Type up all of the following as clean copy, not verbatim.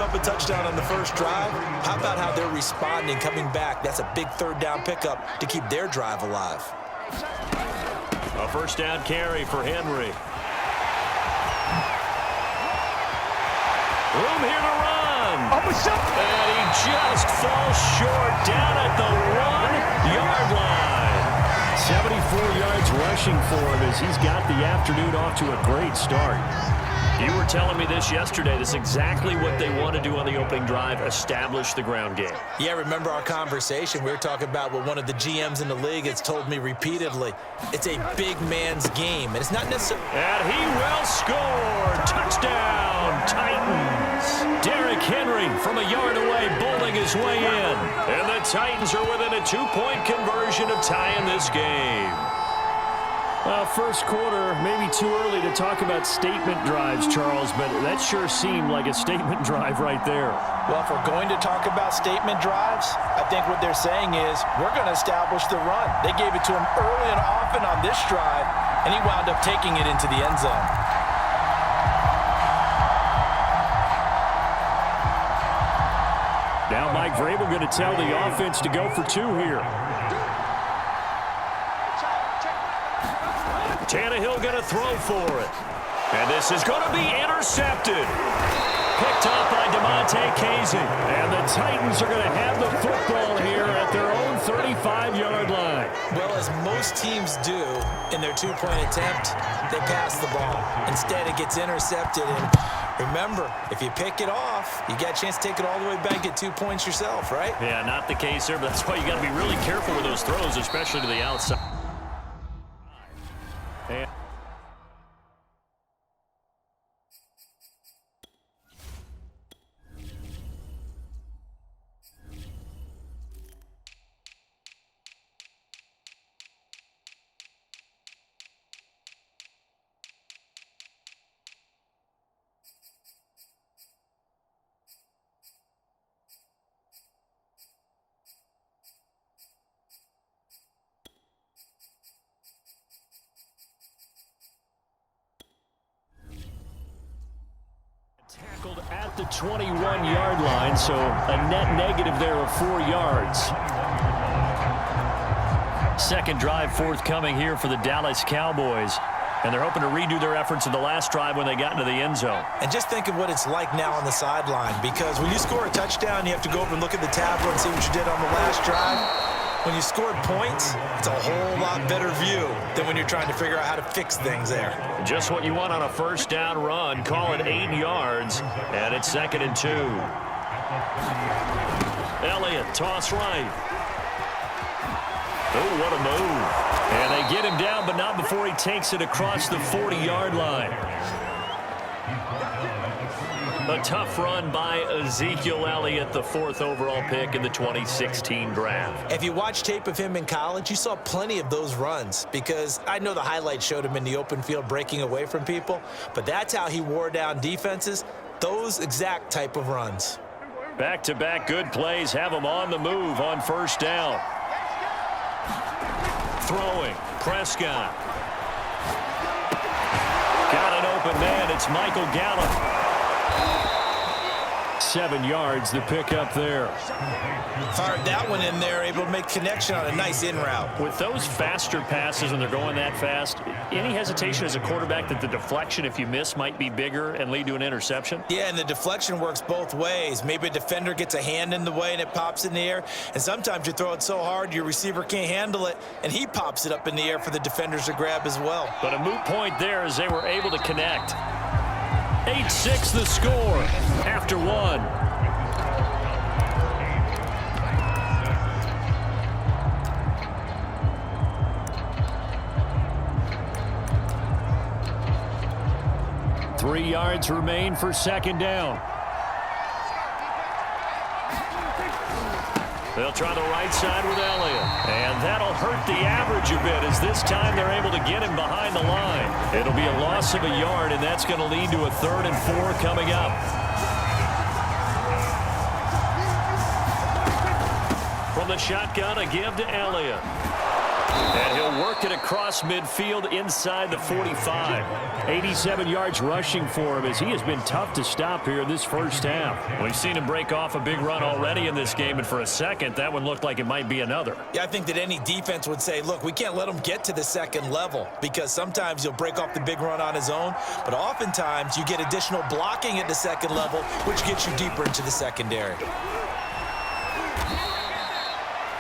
Up a touchdown on the first drive. How about how they're responding, coming back? That's a big third down pickup to keep their drive alive. A first down carry for Henry. Room here to run. And he just falls short down at the 1-yard line. 74 yards rushing for him as he's got the afternoon off to a great start. You were telling me this yesterday. This is exactly what they want to do on the opening drive, establish the ground game. Yeah, remember our conversation? We were talking about what one of the GMs in the league has told me repeatedly. It's a big man's game, and it's not necessarily... And he will score. Touchdown, Titans. Derrick Henry from a yard away, bowling his way in. And the Titans are within a 2-point conversion of tying this game. First quarter, maybe too early to talk about statement drives, Charles, but that sure seemed like a statement drive right there. Well, if we're going to talk about statement drives, I think what they're saying is we're going to establish the run. They gave it to him early and often on this drive, and he wound up taking it into the end zone. Now Mike Vrabel going to tell the offense to go for 2 here. Tannehill going to throw for it. And this is going to be intercepted. Picked up by DeMonte Casey. And the Titans are going to have the football here at their own 35-yard line. Well, as most teams do in their 2-point attempt, they pass the ball. Instead, it gets intercepted. And remember, if you pick it off, you got a chance to take it all the way back, get 2 points yourself, right? Yeah, not the case here, but that's why you got to be really careful with those throws, especially to the outside. And tackled at the 21-yard line, so a net negative there of 4 yards. Second drive forthcoming here for the Dallas Cowboys. And they're hoping to redo their efforts in the last drive when they got into the end zone. And just think of what it's like now on the sideline, because when you score a touchdown, you have to go over and look at the tablet and see what you did on the last drive. When you scored points, it's a whole lot better view than when you're trying to figure out how to fix things there. Just what you want on a first down run. Call it 8 yards, and it's 2nd and 2. Elliott, toss right. Oh, what a move. And they get him down, but not before he takes it across the 40-yard line. A tough run by Ezekiel Elliott, the 4th overall pick in the 2016 draft. If you watch tape of him in college, you saw plenty of those runs, because I know the highlights showed him in the open field breaking away from people, but that's how he wore down defenses, those exact type of runs. Back-to-back good plays have him on the move on first down. Throwing, Prescott. Got an open man, it's Michael Gallup. 7 yards, the pickup there. Fired that one in there, able to make connection on a nice in route. With those faster passes and they're going that fast, any hesitation as a quarterback that the deflection, if you miss, might be bigger and lead to an interception? Yeah, and the deflection works both ways. Maybe a defender gets a hand in the way and it pops in the air, and sometimes you throw it so hard your receiver can't handle it, and he pops it up in the air for the defenders to grab as well. But a moot point there as they were able to connect. 8-6 the score after 1. Three yards remain for second down. They'll try the right side with Elliott. And that'll hurt the average a bit as this time they're able to get him behind the line. It'll be a loss of a yard, and that's going to lead to a 3rd and 4 coming up. From the shotgun, a give to Elliott. And he'll work it across midfield inside the 45. 87 yards rushing for him as he has been tough to stop here in this first half. We've seen him break off a big run already in this game, and for a second, that one looked like it might be another. Yeah, I think that any defense would say, look, we can't let him get to the second level because sometimes he'll break off the big run on his own, but oftentimes you get additional blocking at the second level, which gets you deeper into the secondary.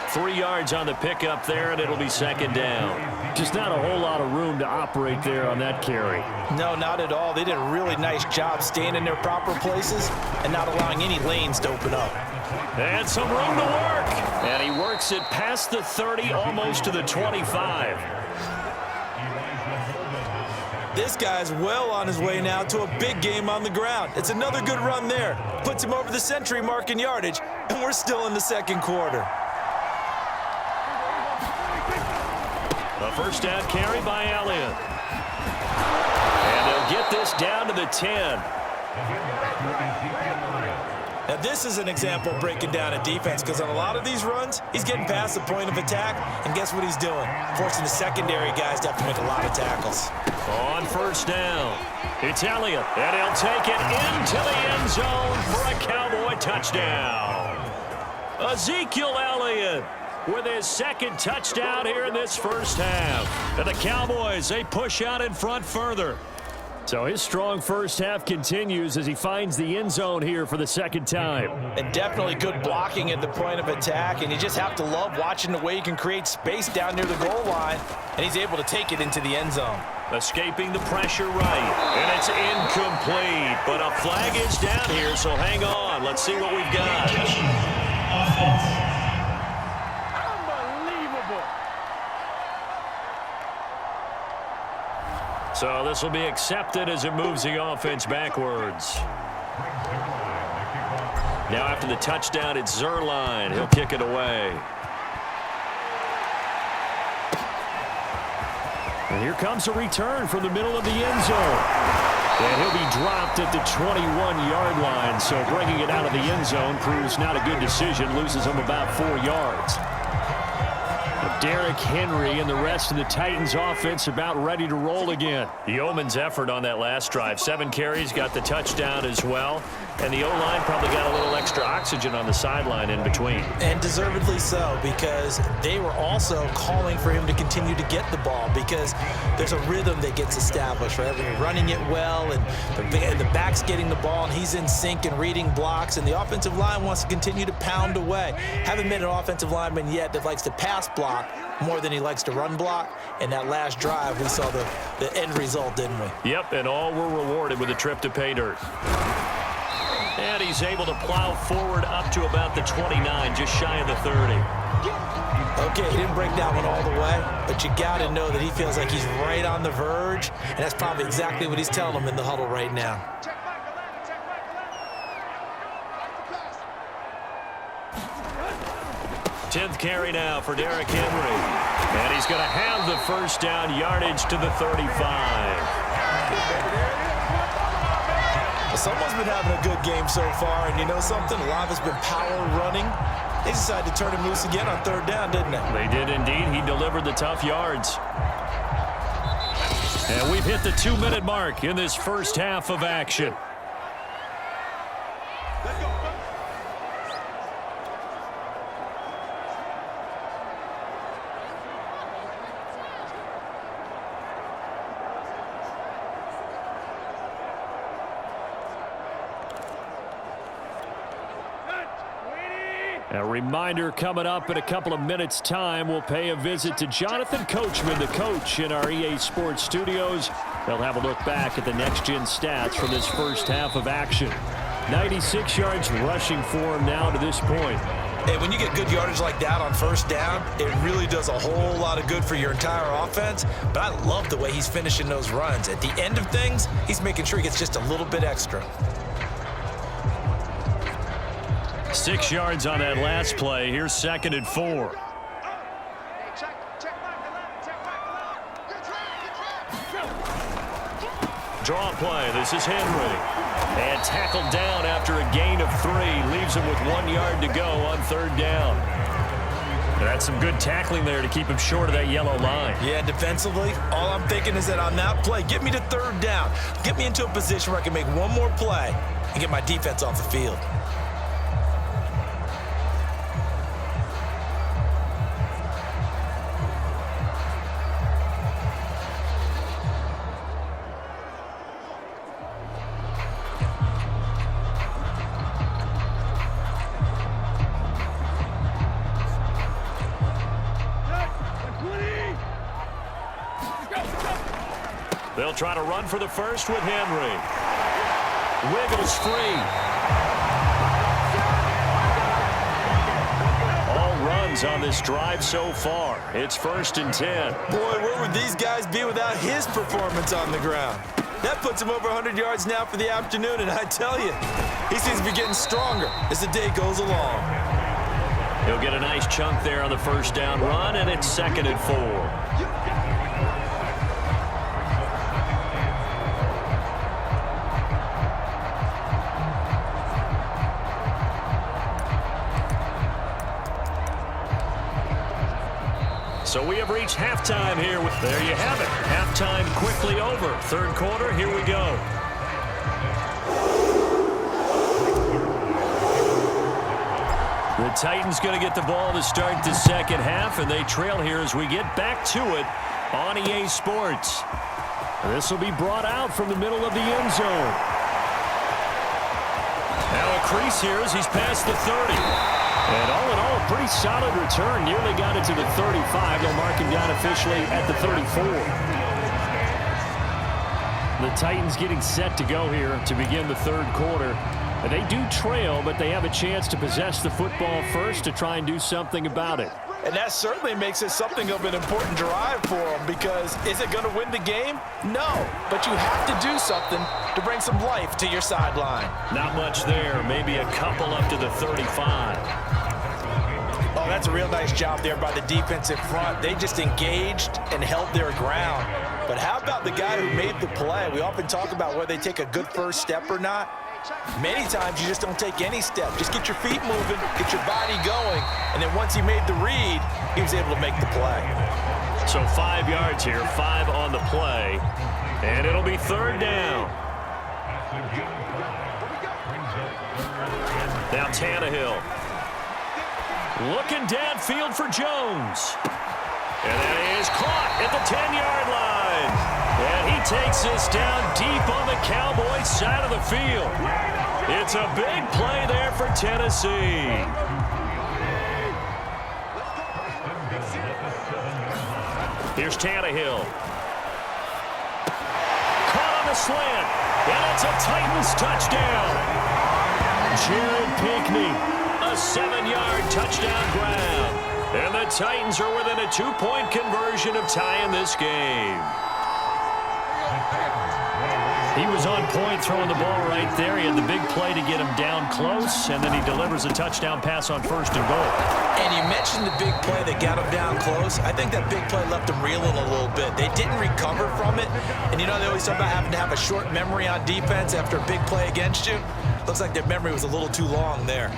3 yards on the pickup there, and it'll be second down. Just not a whole lot of room to operate there on that carry. No, not at all. They did a really nice job staying in their proper places and not allowing any lanes to open up. And some room to work. And he works it past the 30, almost to the 25. This guy's well on his way now to a big game on the ground. It's another good run there. Puts him over the century mark in yardage, and we're still in the second quarter. A first down carry by Elliott. And they'll get this down to the 10. Now, this is an example of breaking down a defense because on a lot of these runs, he's getting past the point of attack, and guess what he's doing? Forcing the secondary guys to have to make a lot of tackles. On first down, it's Elliott, and he'll take it into the end zone for a Cowboy touchdown. Ezekiel Elliott with his second touchdown here in this first half. And the Cowboys, they push out in front further. So his strong first half continues as he finds the end zone here for the second time. And definitely good blocking at the point of attack, and you just have to love watching the way he can create space down near the goal line, and he's able to take it into the end zone. Escaping the pressure right, and it's incomplete, but a flag is down here, so hang on. Let's see what we've got. So this will be accepted as it moves the offense backwards. Now after the touchdown, it's Zerline. He'll kick it away. And here comes a return from the middle of the end zone. And he'll be dropped at the 21-yard line. So bringing it out of the end zone proves not a good decision. Loses him about 4 yards. Derrick Henry and the rest of the Titans offense about ready to roll again. Yeoman's effort on that last drive. 7 carries, got the touchdown as well. And the O-line probably got a little extra oxygen on the sideline in between. And deservedly so, because they were also calling for him to continue to get the ball because there's a rhythm that gets established, right? When you're running it well and the back's getting the ball and he's in sync and reading blocks and the offensive line wants to continue to pound away. Haven't met an offensive lineman yet that likes to pass block more than he likes to run block. And that last drive, we saw the end result, didn't we? Yep, and all were rewarded with a trip to pay dirt. And he's able to plow forward up to about the 29, just shy of the 30. Okay, he didn't break that one all the way, but you got to know that he feels like he's right on the verge, and that's probably exactly what he's telling them in the huddle right now. Tenth carry now for Derrick Henry. And he's going to have the first down yardage to the 35. Someone's been having a good game so far, and you know something? A lot of it's been power running. They decided to turn him loose again on third down, didn't they? They did indeed. He delivered the tough yards. And we've hit the 2-minute mark in this first half of action. A reminder coming up in a couple of minutes' time. We'll pay a visit to Jonathan Coachman, the coach in our EA Sports studios. They'll have a look back at the next-gen stats from this first half of action. 96 yards rushing for him now to this point. Hey, when you get good yardage like that on first down, it really does a whole lot of good for your entire offense. But I love the way he's finishing those runs. At the end of things, he's making sure he gets just a little bit extra. 6 yards on that last play. Here's 2nd and 4. Draw play. This is Henry. And tackled down after a gain of 3. Leaves him with 1 yard to go on third down. That's some good tackling there to keep him short of that yellow line. Yeah, defensively, all I'm thinking is that on that play, get me to third down. Get me into a position where I can make one more play and get my defense off the field. They'll try to run for the first with Henry. Wiggles free. All runs on this drive so far. It's 1st and 10. Boy, where would these guys be without his performance on the ground? That puts him over 100 yards now for the afternoon, and I tell you, he seems to be getting stronger as the day goes along. He'll get a nice chunk there on the first down run, and it's 2nd and 4. So we have reached halftime here. There you have it. Halftime quickly over. 3rd quarter, here we go. The Titans going to get the ball to start the second half, and they trail here as we get back to it on EA Sports. This will be brought out from the middle of the end zone. Now a crease here as he's past the 30. And all in all, a pretty solid return. Nearly got it to the 35. They'll mark him down officially at the 34. The Titans getting set to go here to begin the 3rd quarter. They do trail, but they have a chance to possess the football first to try and do something about it. And that certainly makes it something of an important drive for them, because is it going to win the game? No, but you have to do something to bring some life to your sideline. Not much there, maybe a couple up to the 35. Oh, that's a real nice job there by the defense in front. They just engaged and held their ground. But how about the guy who made the play? We often talk about whether they take a good first step or not. Many times you just don't take any step. Just get your feet moving, get your body going, and then once he made the read, he was able to make the play. So 5 yards here, 5 on the play, and it'll be 3rd down. Now Tannehill. Looking downfield for Jones. And that is caught at the 10-yard line. And he takes this down deep on the Cowboys' side of the field. It's a big play there for Tennessee. Here's Tannehill. Caught on the slant. And it's a Titans touchdown. Jared Pinkney, a 7-yard touchdown grab. And the Titans are within a 2-point conversion of tying this game. He was on point throwing the ball right there. He had the big play to get him down close, and then he delivers a touchdown pass on 1st and goal. And you mentioned the big play that got him down close. I think that big play left him reeling a little bit. They didn't recover from it. And you know, they always talk about having to have a short memory on defense after a big play against you. Looks like their memory was a little too long there.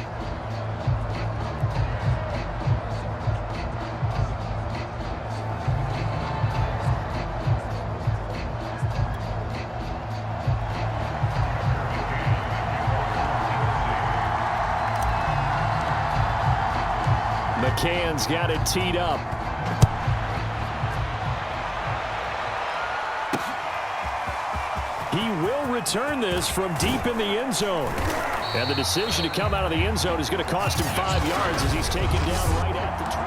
McCann's got it teed up. He will return this from deep in the end zone. And the decision to come out of the end zone is going to cost him 5 yards as he's taken down right at the 20.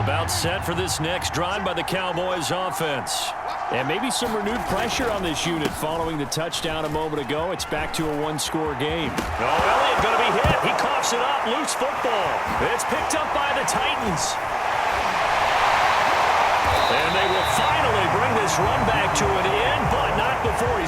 About set for this next drive by the Cowboys offense. And maybe some renewed pressure on this unit following the touchdown a moment ago. It's back to a 1-score game. Oh, Elliott going to be hit. He coughs it up. Loose football. It's picked up by the Titans. And they will finally bring this run back to an end, but not before he's